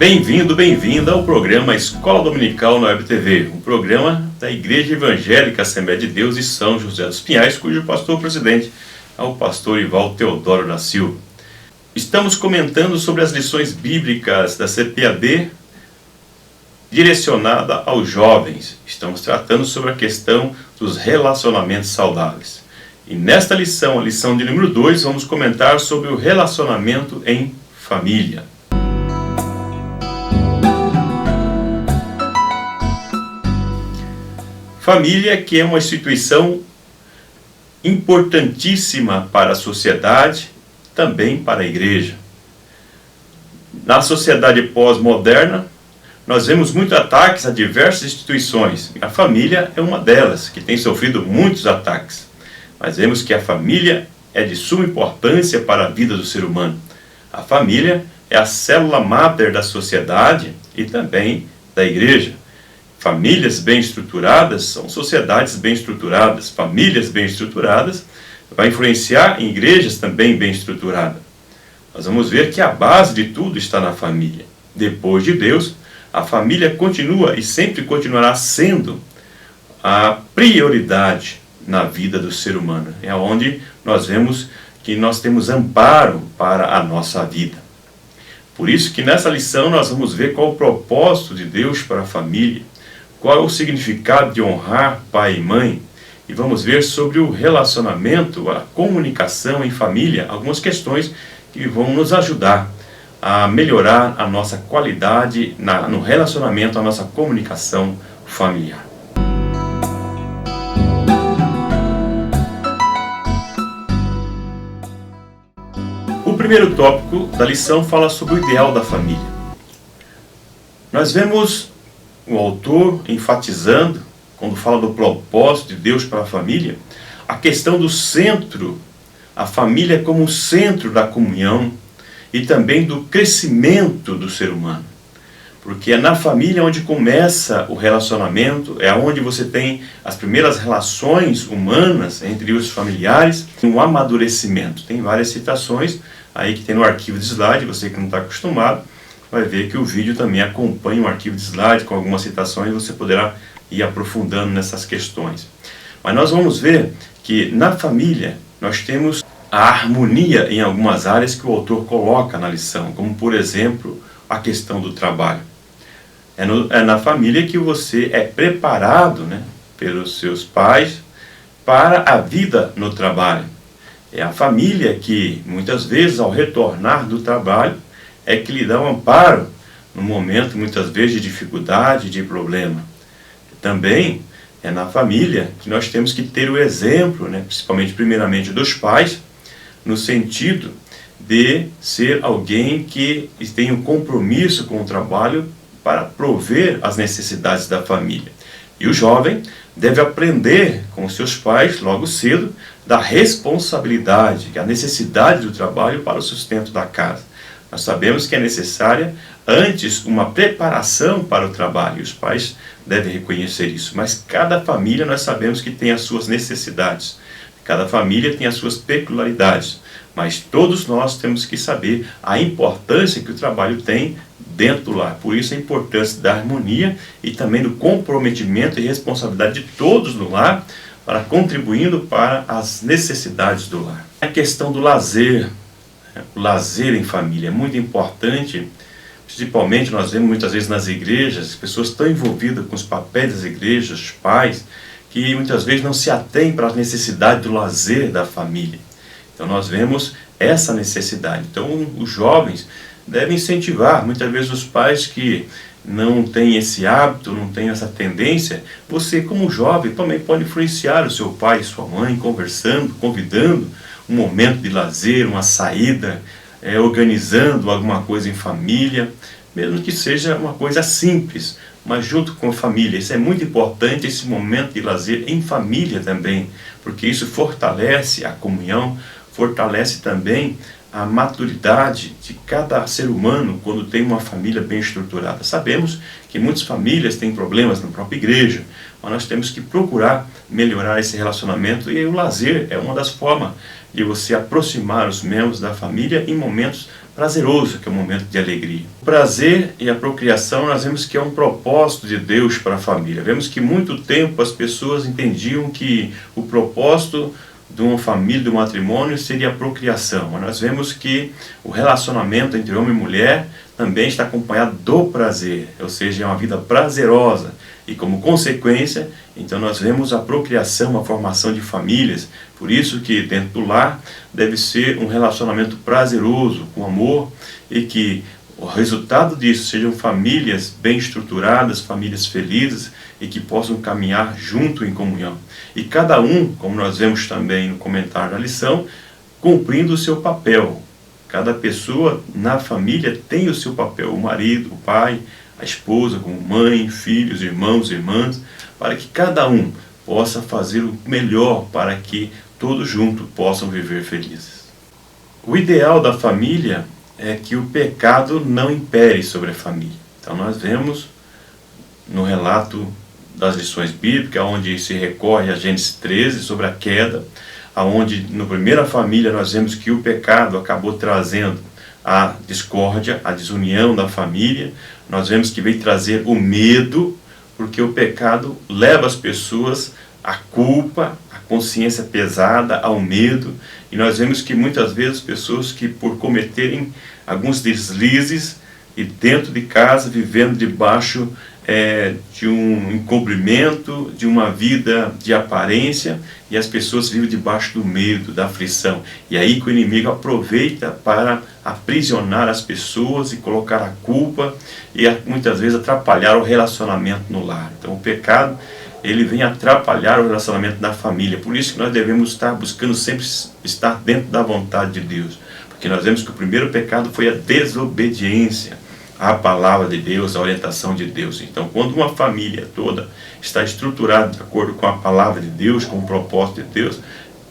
Bem-vindo, bem-vinda ao programa Escola Dominical na Web TV, um programa da Igreja Evangélica Assembleia de Deus de São José dos Pinhais, cujo pastor-presidente é o pastor Ival Teodoro da Silva. Estamos comentando sobre as lições bíblicas da CPAD direcionada aos jovens. Estamos tratando sobre a questão dos relacionamentos saudáveis. E nesta lição, a lição de número 2, vamos comentar sobre o relacionamento em família. Família, que é uma instituição importantíssima para a sociedade, também para a igreja. Na sociedade pós-moderna, nós vemos muitos ataques a diversas instituições. A família é uma delas, que tem sofrido muitos ataques. Mas vemos que a família é de suma importância para a vida do ser humano. A família é a célula máter da sociedade e também da igreja. Famílias bem estruturadas são sociedades bem estruturadas. Famílias bem estruturadas vai influenciar em igrejas também bem estruturadas. Nós vamos ver que a base de tudo está na família. Depois de Deus, a família continua e sempre continuará sendo a prioridade na vida do ser humano. É onde nós vemos que nós temos amparo para a nossa vida. Por isso que nessa lição nós vamos ver qual o propósito de Deus para a família, qual é o significado de honrar pai e mãe, e vamos ver sobre o relacionamento, a comunicação em família, algumas questões que vão nos ajudar a melhorar a nossa qualidade no relacionamento, a nossa comunicação familiar. O primeiro tópico da lição fala sobre o ideal da família. Nós vemos o autor enfatizando, quando fala do propósito de Deus para a família, a questão do centro, a família como o centro da comunhão e também do crescimento do ser humano. Porque é na família onde começa o relacionamento, é onde você tem as primeiras relações humanas entre os familiares, um amadurecimento. Tem várias citações aí que tem no arquivo de slide, você que não está acostumado, vai ver que o vídeo também acompanha um arquivo de slide com algumas citações e você poderá ir aprofundando nessas questões. Mas nós vamos ver que na família nós temos a harmonia em algumas áreas que o autor coloca na lição, como por exemplo a questão do trabalho. É na família que você é preparado, pelos seus pais para a vida no trabalho. É a família que muitas vezes ao retornar do trabalho é que lhe dá um amparo no momento, muitas vezes, de dificuldade, de problema. Também é na família que nós temos que ter o exemplo, principalmente, primeiramente, dos pais, no sentido de ser alguém que tem um compromisso com o trabalho para prover as necessidades da família. E o jovem deve aprender com seus pais, logo cedo, da responsabilidade, a necessidade do trabalho para o sustento da casa. Nós sabemos que é necessária, antes, uma preparação para o trabalho, e os pais devem reconhecer isso. Mas cada família, nós sabemos que tem as suas necessidades. Cada família tem as suas peculiaridades. Mas todos nós temos que saber a importância que o trabalho tem dentro do lar. Por isso a importância da harmonia e também do comprometimento e responsabilidade de todos no lar, para contribuindo para as necessidades do lar. A questão do lazer. O lazer em família é muito importante, principalmente nós vemos muitas vezes nas igrejas, as pessoas estão envolvidas com os papéis das igrejas, os pais, que muitas vezes não se atêm para as necessidades do lazer da família. Então nós vemos essa necessidade. Então os jovens devem incentivar, muitas vezes os pais que não têm esse hábito, não têm essa tendência, você como jovem também pode influenciar o seu pai e sua mãe, conversando, convidando, um momento de lazer, uma saída, organizando alguma coisa em família, mesmo que seja uma coisa simples, mas junto com a família. Isso é muito importante, esse momento de lazer em família também, porque isso fortalece a comunhão, fortalece também a maturidade de cada ser humano quando tem uma família bem estruturada. Sabemos que muitas famílias têm problemas na própria igreja, mas nós temos que procurar melhorar esse relacionamento, e o lazer é uma das formas de você aproximar os membros da família em momentos prazeroso, que é um momento de alegria. O prazer e a procriação, nós vemos que é um propósito de Deus para a família. Vemos que muito tempo as pessoas entendiam que o propósito de uma família, do matrimônio, seria a procriação. Mas nós vemos que o relacionamento entre homem e mulher também está acompanhado do prazer, ou seja, é uma vida prazerosa. E como consequência, então nós vemos a procriação, a formação de famílias. Por isso que dentro do lar deve ser um relacionamento prazeroso, com amor, e que o resultado disso sejam famílias bem estruturadas, famílias felizes e que possam caminhar junto em comunhão. E cada um, como nós vemos também no comentário da lição, cumprindo o seu papel. Cada pessoa na família tem o seu papel, o marido, o pai, a esposa, como mãe, filhos, irmãos, irmãs, para que cada um possa fazer o melhor para que todos juntos possam viver felizes. O ideal da família é que o pecado não impere sobre a família. Então nós vemos no relato das lições bíblicas, onde se recorre a Gênesis 13 sobre a queda, onde na primeira família nós vemos que o pecado acabou trazendo a discórdia, a desunião da família. Nós vemos que veio trazer o medo, porque o pecado leva as pessoas à culpa, à consciência pesada, ao medo. E nós vemos que muitas vezes pessoas que por cometerem alguns deslizes e dentro de casa, vivendo debaixo de um encobrimento, de uma vida de aparência, e as pessoas vivem debaixo do medo, da aflição. E aí que o inimigo aproveita para aprisionar as pessoas e colocar a culpa e muitas vezes atrapalhar o relacionamento no lar. Então o pecado, ele vem atrapalhar o relacionamento da família. Por isso que nós devemos estar buscando sempre estar dentro da vontade de Deus. Porque nós vemos que o primeiro pecado foi a desobediência à palavra de Deus, à orientação de Deus. Então, quando uma família toda está estruturada de acordo com a palavra de Deus, com o propósito de Deus,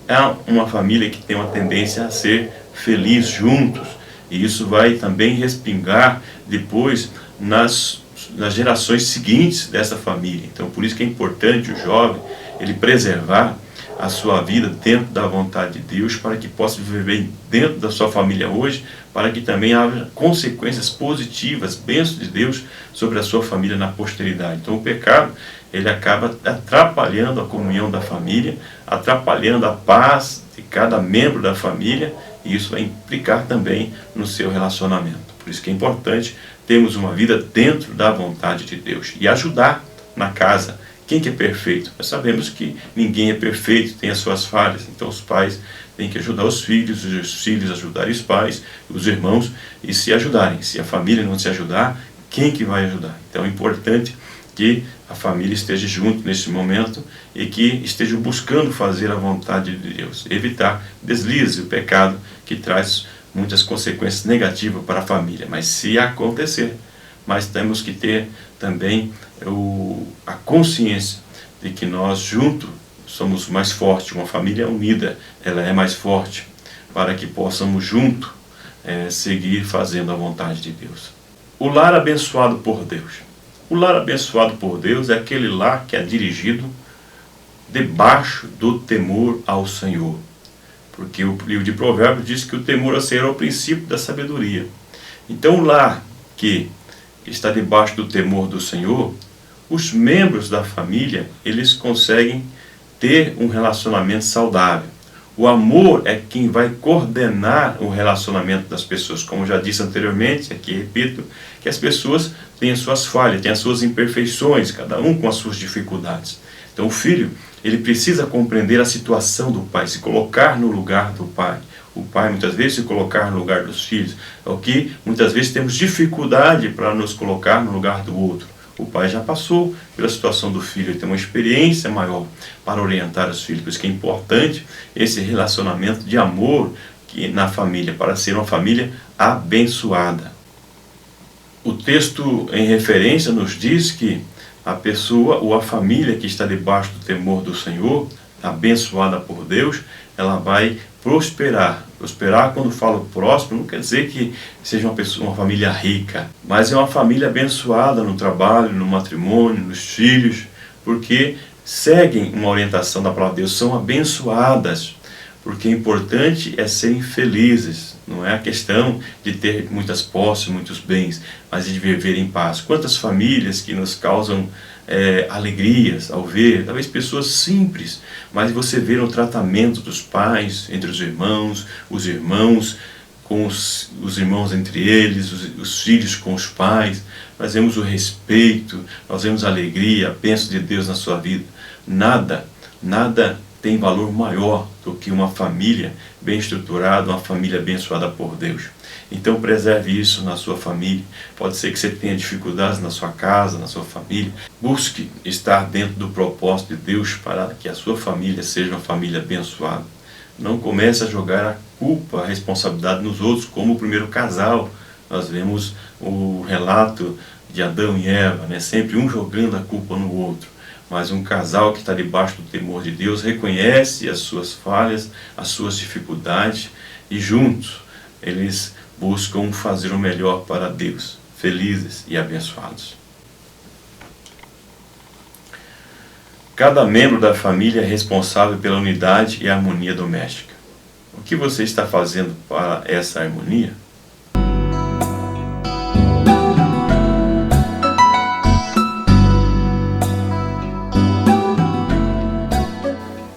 é uma família que tem uma tendência a ser feliz juntos. E isso vai também respingar depois nas gerações seguintes dessa família. Então, por isso que é importante o jovem ele preservar a sua vida dentro da vontade de Deus, para que possa viver bem dentro da sua família hoje, para que também haja consequências positivas, bênçãos de Deus sobre a sua família na posteridade. Então o pecado, ele acaba atrapalhando a comunhão da família, atrapalhando a paz de cada membro da família, e isso vai implicar também no seu relacionamento. Por isso que é importante termos uma vida dentro da vontade de Deus e ajudar na casa. Quem que é perfeito? Nós sabemos que ninguém é perfeito, tem as suas falhas. Então os pais têm que ajudar os filhos ajudarem os pais, os irmãos, e se ajudarem. Se a família não se ajudar, quem que vai ajudar? Então é importante que a família esteja junto nesse momento e que esteja buscando fazer a vontade de Deus. Evitar deslizes, o pecado que traz muitas consequências negativas para a família. Mas se acontecer, mas temos que ter também a consciência de que nós juntos somos mais fortes. Uma família unida, ela é mais forte, para que possamos juntos seguir fazendo a vontade de Deus. O lar abençoado por Deus. O lar abençoado por Deus é aquele lar que é dirigido debaixo do temor ao Senhor. Porque o livro de Provérbios diz que o temor ao Senhor é o princípio da sabedoria. Então o lar que está debaixo do temor do Senhor, os membros da família, eles conseguem ter um relacionamento saudável. O amor é quem vai coordenar o relacionamento das pessoas. Como já disse anteriormente, aqui repito, que as pessoas têm as suas falhas, têm as suas imperfeições, cada um com as suas dificuldades. Então o filho, ele precisa compreender a situação do pai, se colocar no lugar do pai. O pai muitas vezes se colocar no lugar dos filhos, é o que muitas vezes temos dificuldade para nos colocar no lugar do outro. O pai já passou pela situação do filho, ele tem uma experiência maior para orientar os filhos. Por isso que é importante esse relacionamento de amor na família, para ser uma família abençoada. O texto em referência nos diz que a pessoa ou a família que está debaixo do temor do Senhor, abençoada por Deus, ela vai prosperar. Prosperar, quando falo próspero, não quer dizer que seja uma família rica, mas é uma família abençoada no trabalho, no matrimônio, nos filhos, porque seguem uma orientação da palavra de Deus, são abençoadas, porque o importante é serem felizes. Não é a questão de ter muitas posses, muitos bens, mas de viver em paz. Quantas famílias que nos causam alegrias ao ver, talvez pessoas simples, mas você vê no tratamento dos pais, entre os irmãos com os irmãos entre eles, os filhos com os pais, nós vemos o respeito, nós vemos a alegria, a bênção de Deus na sua vida. Nada tem valor maior do que uma família bem estruturada, uma família abençoada por Deus. Então preserve isso na sua família. Pode ser que você tenha dificuldades na sua casa, na sua família. Busque estar dentro do propósito de Deus para que a sua família seja uma família abençoada. Não comece a jogar a culpa, a responsabilidade nos outros, como o primeiro casal. Nós vemos o relato de Adão e Eva, né? Sempre um jogando a culpa no outro. Mas um casal que está debaixo do temor de Deus reconhece as suas falhas, as suas dificuldades e juntos eles buscam fazer o melhor para Deus, felizes e abençoados. Cada membro da família é responsável pela unidade e harmonia doméstica. O que você está fazendo para essa harmonia?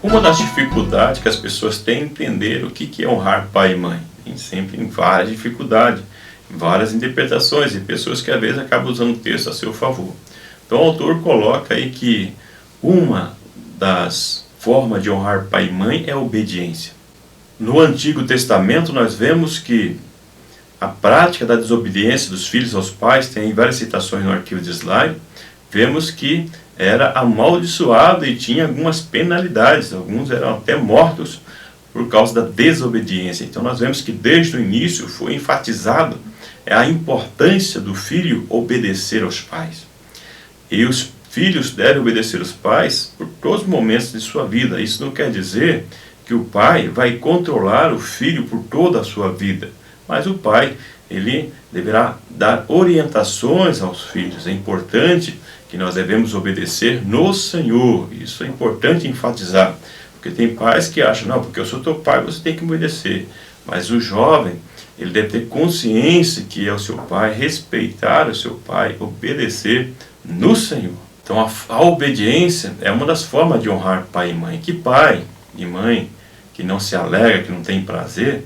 Uma das dificuldades que as pessoas têm é entender o que é honrar pai e mãe. Tem sempre várias dificuldades, várias interpretações, e pessoas que às vezes acabam usando o texto a seu favor. Então o autor coloca aí que uma das formas de honrar pai e mãe é a obediência. No Antigo Testamento nós vemos que a prática da desobediência dos filhos aos pais, tem várias citações no arquivo de slide, vemos que era amaldiçoado e tinha algumas penalidades, alguns eram até mortos por causa da desobediência. Então nós vemos que desde o início foi enfatizado a importância do filho obedecer aos pais. E os filhos devem obedecer aos pais por todos os momentos de sua vida. Isso não quer dizer que o pai vai controlar o filho por toda a sua vida, mas o pai, ele deverá dar orientações aos filhos. É importante que nós devemos obedecer no Senhor. Isso é importante enfatizar, porque tem pais que acham, não, porque eu sou teu pai, você tem que me obedecer. Mas o jovem, ele deve ter consciência que é o seu pai, respeitar o seu pai, obedecer no Senhor. Então a obediência é uma das formas de honrar pai e mãe. Que pai e mãe que não se alegra, que não tem prazer,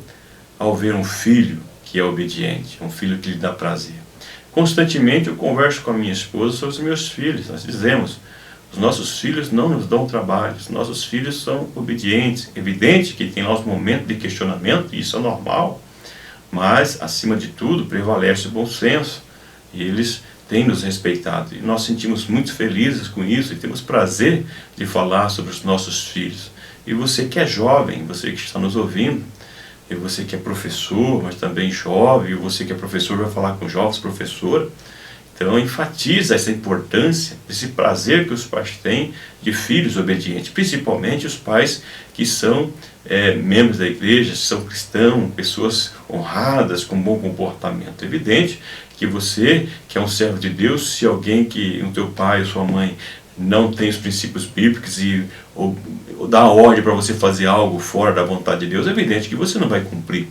ao ver um filho que é obediente, um filho que lhe dá prazer. Constantemente eu converso com a minha esposa sobre os meus filhos. Nós dizemos, os nossos filhos não nos dão trabalho, os nossos filhos são obedientes. Evidente que tem lá os momentos de questionamento, e isso é normal, mas acima de tudo prevalece o bom senso, e eles têm nos respeitado, e nós sentimos muito felizes com isso, e temos prazer de falar sobre os nossos filhos. E você que é jovem, você que está nos ouvindo, e você que é professor, mas também jovem, e você que é professor vai falar com jovens, professora, então enfatiza essa importância, esse prazer que os pais têm de filhos obedientes, principalmente os pais que são membros da igreja, são cristãos, pessoas honradas, com bom comportamento. É evidente que você, que é um servo de Deus, se alguém que, o teu pai ou sua mãe, não tem os princípios bíblicos ou dá ordem para você fazer algo fora da vontade de Deus, é evidente que você não vai cumprir.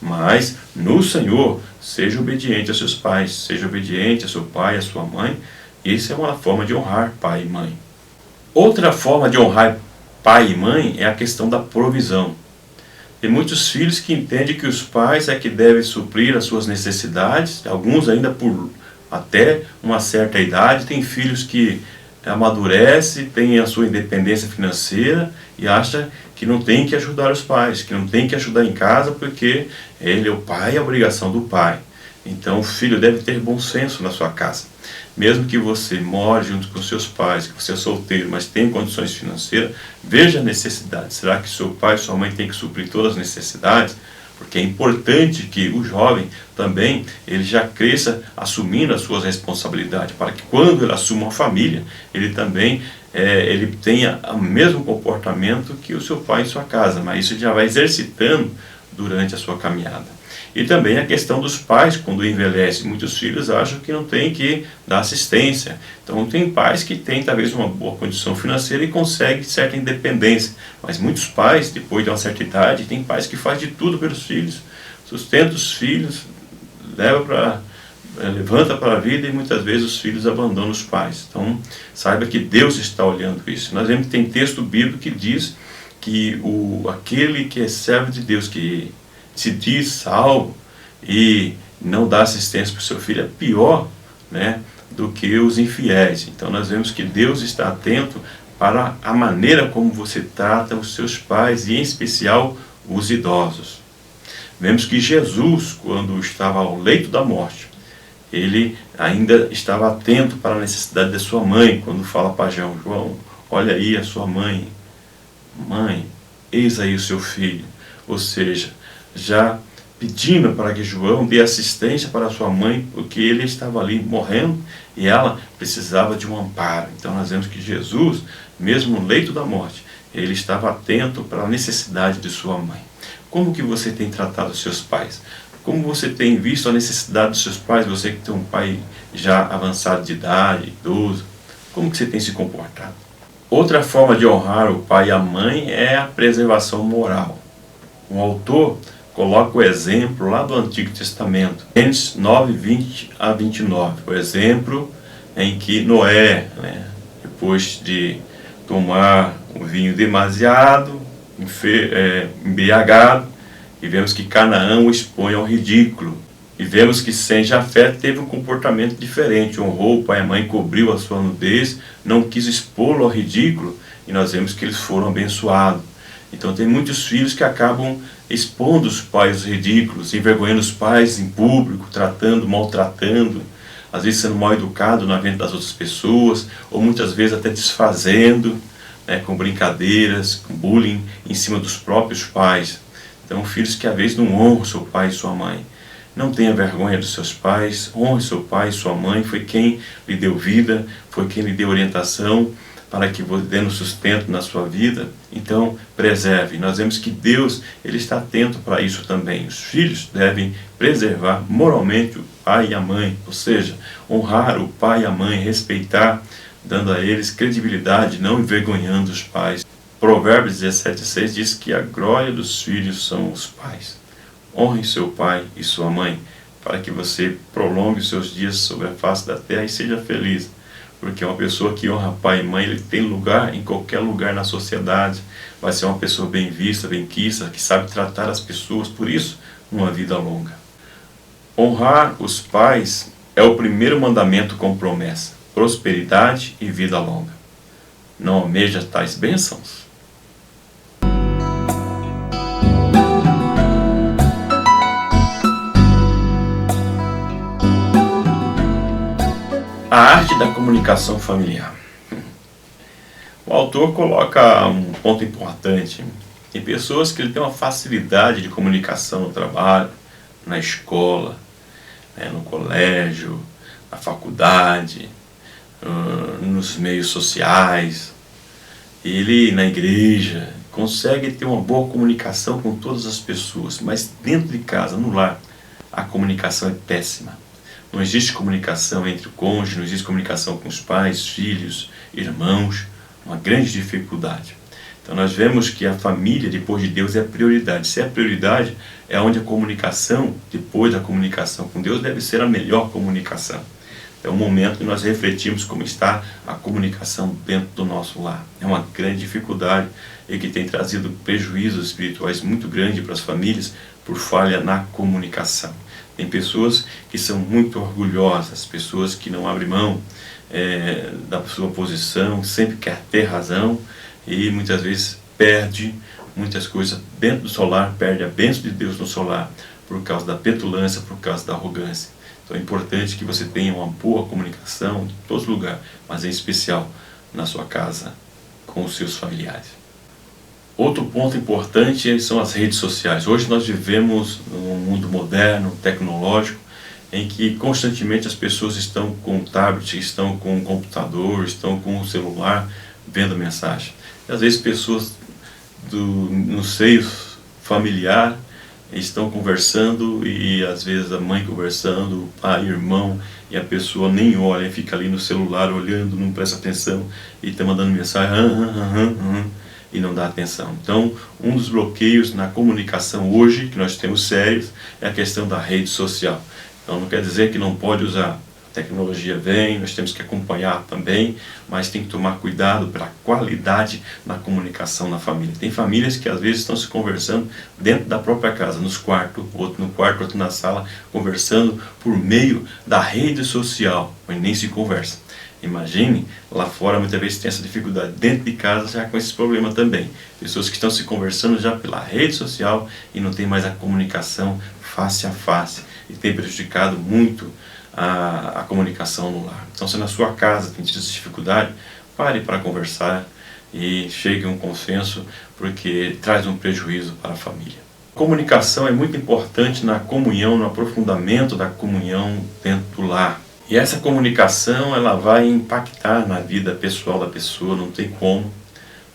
Mas no Senhor, seja obediente aos seus pais, seja obediente a seu pai, a sua mãe. Isso é uma forma de honrar pai e mãe. Outra forma de honrar pai e mãe é a questão da provisão. Tem muitos filhos que entendem que os pais é que devem suprir as suas necessidades, alguns ainda por até uma certa idade. Tem filhos que amadurece, tem a sua independência financeira e acha que não tem que ajudar os pais, que não tem que ajudar em casa porque ele é o pai, é a obrigação do pai. Então o filho deve ter bom senso na sua casa. Mesmo que você more junto com seus pais, que você é solteiro, mas tem condições financeiras, veja a necessidade. Será que seu pai e sua mãe têm que suprir todas as necessidades? Porque é importante que o jovem também ele já cresça assumindo as suas responsabilidades, para que quando ele assuma uma família, ele também ele tenha o mesmo comportamento que o seu pai em sua casa, mas isso já vai exercitando durante a sua caminhada. E também a questão dos pais, quando envelhecem, muitos filhos acham que não tem que dar assistência. Então tem pais que têm talvez uma boa condição financeira e conseguem certa independência, mas muitos pais, depois de uma certa idade, tem pais que fazem de tudo pelos filhos. sustenta os filhos, levanta para a vida, e muitas vezes os filhos abandonam os pais. Então, saiba que Deus está olhando isso. Nós vemos que tem texto bíblico que diz que aquele que é servo de Deus, que se diz salvo e não dá assistência para o seu filho, é pior, né, do que os infiéis. Então nós vemos que Deus está atento para a maneira como você trata os seus pais, e em especial os idosos. Vemos que Jesus, quando estava ao leito da morte, ele ainda estava atento para a necessidade de sua mãe, quando fala para João, olha aí a sua mãe, mãe, eis aí o seu filho. Ou seja, já pedindo para que João dê assistência para sua mãe, porque ele estava ali morrendo e ela precisava de um amparo. Então nós vemos que Jesus, mesmo no leito da morte, ele estava atento para a necessidade de sua mãe. Como que você tem tratado os seus pais? Como você tem visto a necessidade dos seus pais? Você que tem um pai já avançado de idade, idoso, como que você tem se comportado? Outra forma de honrar o pai e a mãe é a preservação moral. O autor coloca o exemplo lá do Antigo Testamento, Gênesis 9, 20 a 29. O exemplo em que Noé, depois de tomar o vinho demasiado, embriagado, e vemos que Canaã o expõe ao ridículo. E vemos que Sem Jafé teve um comportamento diferente, honrou o pai e a mãe, cobriu a sua nudez, não quis expô-lo ao ridículo, e nós vemos que eles foram abençoados. Então tem muitos filhos que acabam expondo os pais aos ridículos, envergonhando os pais em público, maltratando, às vezes sendo mal educado na frente das outras pessoas, ou muitas vezes até desfazendo, com brincadeiras, com bullying em cima dos próprios pais. Então filhos que às vezes não honram seu pai e sua mãe. Não tenha vergonha dos seus pais, honre seu pai e sua mãe, foi quem lhe deu vida, foi quem lhe deu orientação, para que você dê um sustento na sua vida. Então preserve. Nós vemos que Deus, ele está atento para isso também. Os filhos devem preservar moralmente o pai e a mãe, ou seja, honrar o pai e a mãe, respeitar, dando a eles credibilidade, não envergonhando os pais. Provérbios 17:6 diz que a glória dos filhos são os pais. Honre seu pai e sua mãe, para que você prolongue os seus dias sobre a face da terra e seja feliz. Porque uma pessoa que honra pai e mãe, ele tem lugar em qualquer lugar na sociedade. Vai ser uma pessoa bem vista, bem quista, que sabe tratar as pessoas. Por isso, uma vida longa. Honrar os pais é o primeiro mandamento com promessa, prosperidade e vida longa. Não almeja tais bênçãos? A arte da comunicação familiar. O autor coloca um ponto importante. Tem pessoas que têm uma facilidade de comunicação no trabalho, na escola, no colégio, na faculdade, nos meios sociais. Ele, na igreja, consegue ter uma boa comunicação com todas as pessoas, mas dentro de casa, no lar, a comunicação é péssima. Não existe comunicação entre o cônjuge, não existe comunicação com os pais, filhos, irmãos, uma grande dificuldade. Então nós vemos que a família, depois de Deus, é a prioridade. Se é a prioridade, é onde a comunicação, depois da comunicação com Deus, deve ser a melhor comunicação. É um momento que nós refletimos como está a comunicação dentro do nosso lar. É uma grande dificuldade e que tem trazido prejuízos espirituais muito grandes para as famílias por falha na comunicação. Tem pessoas que são muito orgulhosas, pessoas que não abrem mão da sua posição, sempre quer ter razão e muitas vezes perde muitas coisas dentro do seu lar, perde a bênção de Deus no seu lar por causa da petulância, por causa da arrogância. Então é importante que você tenha uma boa comunicação em todos os lugares, mas em especial na sua casa com os seus familiares. Outro ponto importante são as redes sociais. Hoje nós vivemos num mundo moderno, tecnológico, em que constantemente as pessoas estão com o tablet, estão com o computador, estão com o celular, vendo mensagem. E, às vezes pessoas no seio familiar estão conversando e às vezes a mãe conversando, o pai, o irmão, e a pessoa nem olha, fica ali no celular olhando, não presta atenção e está mandando mensagem. e não dá atenção. Então, um dos bloqueios na comunicação hoje, que nós temos sérios, é a questão da rede social. Então, não quer dizer que não pode usar. A tecnologia vem, nós temos que acompanhar também, mas tem que tomar cuidado pela qualidade na comunicação na família. Tem famílias que às vezes estão se conversando dentro da própria casa, nos quartos, outro no quarto, outro na sala, conversando por meio da rede social, mas nem se conversa. Imagine, lá fora muitas vezes tem essa dificuldade, dentro de casa já com esse problema também. Pessoas que estão se conversando já pela rede social e não tem mais a comunicação face a face e tem prejudicado muito a comunicação no lar. Então, se na sua casa tem tido essa dificuldade, pare para conversar e chegue a um consenso, porque traz um prejuízo para a família. A comunicação é muito importante na comunhão, no aprofundamento da comunhão dentro do lar. E essa comunicação, ela vai impactar na vida pessoal da pessoa, não tem como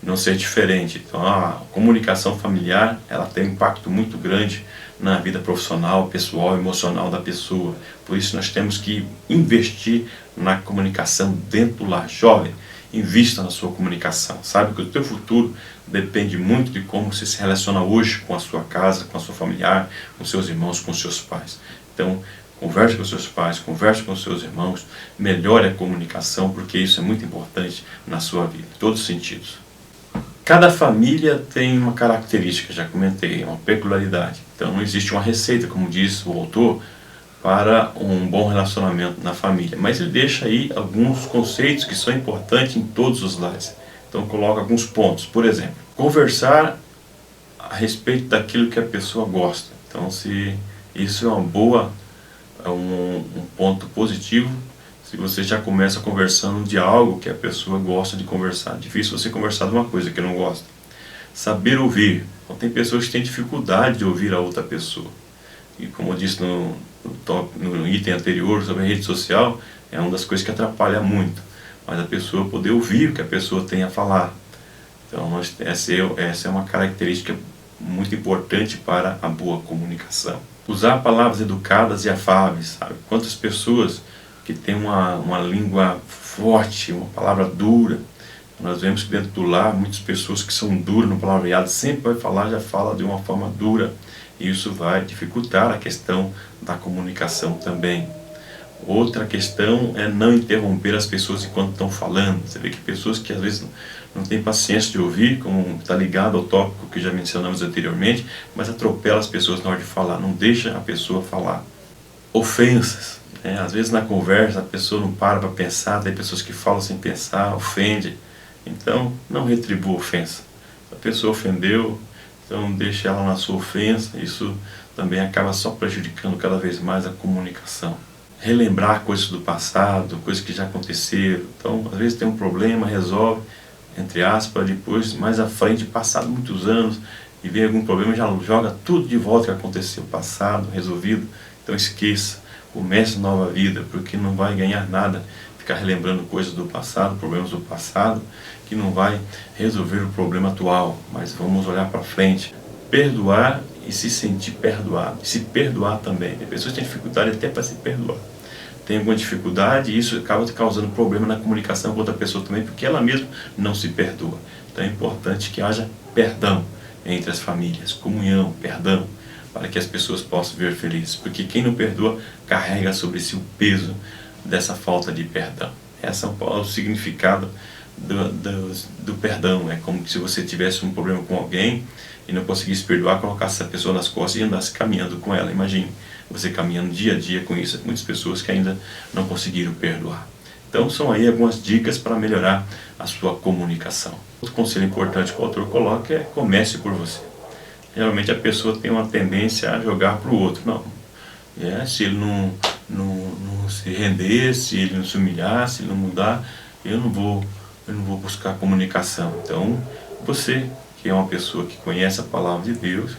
não ser diferente. Então, a comunicação familiar, ela tem um impacto muito grande na vida profissional, pessoal, emocional da pessoa. Por isso nós temos que investir na comunicação dentro do lar. Jovem, invista na sua comunicação. Sabe que o teu futuro depende muito de como você se relaciona hoje com a sua casa, com a sua familiar, com seus irmãos, com seus pais. Então, converse com seus pais, converse com seus irmãos, melhore a comunicação, porque isso é muito importante na sua vida, em todos os sentidos. Cada família tem uma característica, já comentei, uma peculiaridade. Então não existe uma receita, como diz o autor, para um bom relacionamento na família. Mas ele deixa aí alguns conceitos que são importantes em todos os lares. Então coloca alguns pontos. Por exemplo, conversar a respeito daquilo que a pessoa gosta. Então se isso é um ponto positivo, se você já começa conversando de algo que a pessoa gosta de conversar. Difícil você conversar de uma coisa que não gosta. Saber ouvir. Então, tem pessoas que têm dificuldade de ouvir a outra pessoa. E como eu disse no item anterior sobre a rede social, é uma das coisas que atrapalha muito. Mas a pessoa poder ouvir o que a pessoa tem a falar. Então, essa é uma característica muito importante para a boa comunicação. Usar palavras educadas e afáveis. Sabe? Quantas pessoas que tem uma língua forte, uma palavra dura. Nós vemos que dentro do lar, muitas pessoas que são duras no palavreado, sempre vai falar, já fala de uma forma dura. E isso vai dificultar a questão da comunicação também. Outra questão é não interromper as pessoas enquanto estão falando. Você vê que pessoas que às vezes não têm paciência de ouvir, como está ligado ao tópico que já mencionamos anteriormente, mas atropela as pessoas na hora de falar, não deixa a pessoa falar. Ofensas. Às vezes na conversa a pessoa não para pensar, tem pessoas que falam sem pensar, ofende. Então não retribua a ofensa. Se a pessoa ofendeu, então deixe ela na sua ofensa, isso também acaba só prejudicando cada vez mais a comunicação. Relembrar coisas do passado, coisas que já aconteceram. Então às vezes tem um problema, resolve, entre aspas, depois mais à frente, passado muitos anos, e vem algum problema, já joga tudo de volta que aconteceu, passado, resolvido. Então esqueça. Comece nova vida, porque não vai ganhar nada ficar relembrando coisas do passado, problemas do passado, que não vai resolver o problema atual, mas vamos olhar para frente. Perdoar e se sentir perdoado, e se perdoar também. Tem pessoas que têm dificuldade até para se perdoar. Tem alguma dificuldade e isso acaba causando problema na comunicação com outra pessoa também, porque ela mesma não se perdoa. Então é importante que haja perdão entre as famílias, comunhão, perdão, para que as pessoas possam viver felizes, porque quem não perdoa carrega sobre si o peso dessa falta de perdão. Esse é o significado do perdão. É como se você tivesse um problema com alguém e não conseguisse perdoar, colocasse essa pessoa nas costas e andasse caminhando com ela. Imagine você caminhando dia a dia com isso. Muitas pessoas que ainda não conseguiram perdoar. Então são aí algumas dicas para melhorar a sua comunicação. Outro conselho importante que o autor coloca é: comece por você. Geralmente a pessoa tem uma tendência a jogar para o outro. Não. Se ele não se render, se ele não se humilhar, se ele não mudar, eu não vou buscar comunicação. Então, você que é uma pessoa que conhece a palavra de Deus,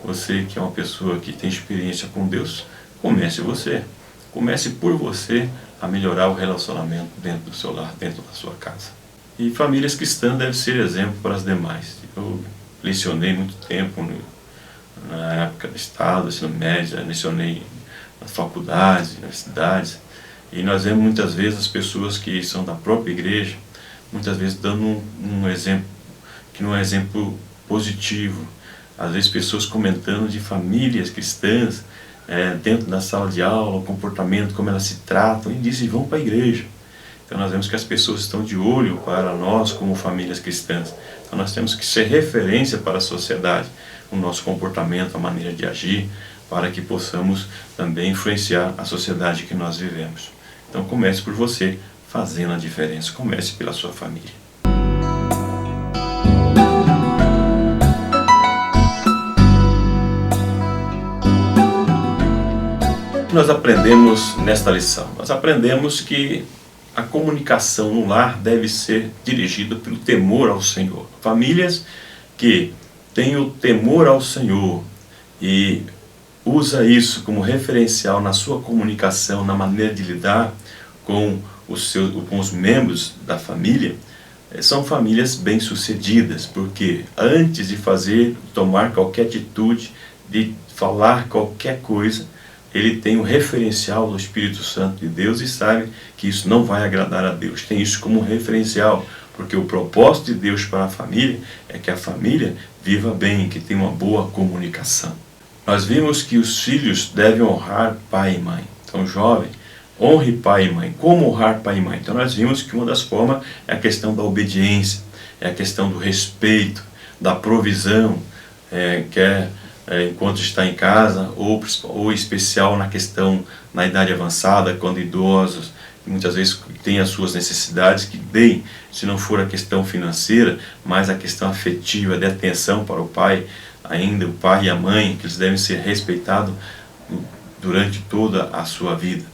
você que é uma pessoa que tem experiência com Deus, comece você. Comece por você a melhorar o relacionamento dentro do seu lar, dentro da sua casa. E famílias cristãs devem ser exemplo para as demais. Eu lecionei muito tempo na época do Estado, ensino médio, lecionei nas faculdades, universidades, e nós vemos muitas vezes as pessoas que são da própria igreja, muitas vezes dando um exemplo que não é exemplo positivo. Às vezes pessoas comentando de famílias cristãs, dentro da sala de aula, o comportamento, como elas se tratam, e dizem, vão para a igreja. Então nós vemos que as pessoas estão de olho para nós como famílias cristãs. Então nós temos que ser referência para a sociedade, o nosso comportamento, a maneira de agir, para que possamos também influenciar a sociedade que nós vivemos. Então comece por você, fazendo a diferença. Comece pela sua família. O que nós aprendemos nesta lição? Nós aprendemos que a comunicação no lar deve ser dirigida pelo temor ao Senhor. Famílias que têm o temor ao Senhor e usa isso como referencial na sua comunicação, na maneira de lidar com os membros da família, são famílias bem-sucedidas, porque antes de tomar qualquer atitude, de falar qualquer coisa, ele tem o referencial do Espírito Santo de Deus e sabe que isso não vai agradar a Deus. Tem isso como referencial, porque o propósito de Deus para a família é que a família viva bem, que tenha uma boa comunicação. Nós vimos que os filhos devem honrar pai e mãe. Então, jovem, honre pai e mãe. Como honrar pai e mãe? Então, nós vimos que uma das formas é a questão da obediência, é a questão do respeito, da provisão, enquanto está em casa, ou especial na idade avançada, quando idosos, muitas vezes têm as suas necessidades, que deem, se não for a questão financeira, mas a questão afetiva, de atenção para o pai, ainda o pai e a mãe, que eles devem ser respeitados durante toda a sua vida.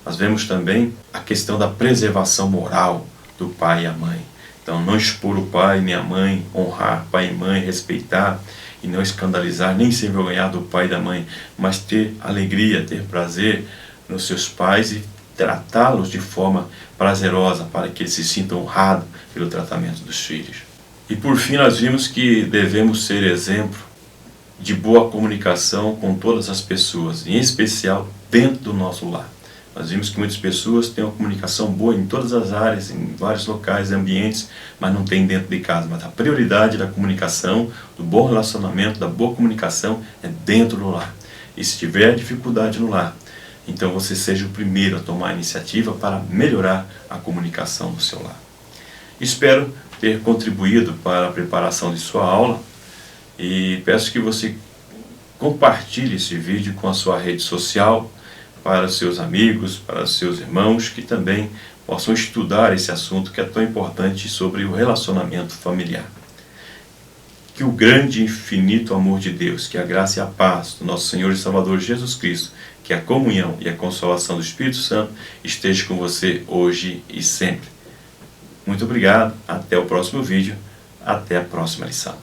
Nós vemos também a questão da preservação moral do pai e a mãe. Então, não expor o pai nem a mãe, honrar pai e mãe, respeitar e não escandalizar, nem se envergonhar do pai e da mãe, mas ter alegria, ter prazer nos seus pais e tratá-los de forma prazerosa, para que eles se sintam honrados pelo tratamento dos filhos. E por fim, nós vimos que devemos ser exemplo de boa comunicação com todas as pessoas, em especial dentro do nosso lar. Nós vimos que muitas pessoas têm uma comunicação boa em todas as áreas, em vários locais e ambientes, mas não tem dentro de casa. Mas a prioridade da comunicação, do bom relacionamento, da boa comunicação é dentro do lar. E se tiver dificuldade no lar, então você seja o primeiro a tomar a iniciativa para melhorar a comunicação do seu lar. Espero ter contribuído para a preparação de sua aula e peço que você compartilhe esse vídeo com a sua rede social, para os seus amigos, para os seus irmãos, que também possam estudar esse assunto que é tão importante sobre o relacionamento familiar. Que o grande e infinito amor de Deus, que a graça e a paz do nosso Senhor e Salvador Jesus Cristo, que a comunhão e a consolação do Espírito Santo esteja com você hoje e sempre. Muito obrigado, até o próximo vídeo, até a próxima lição.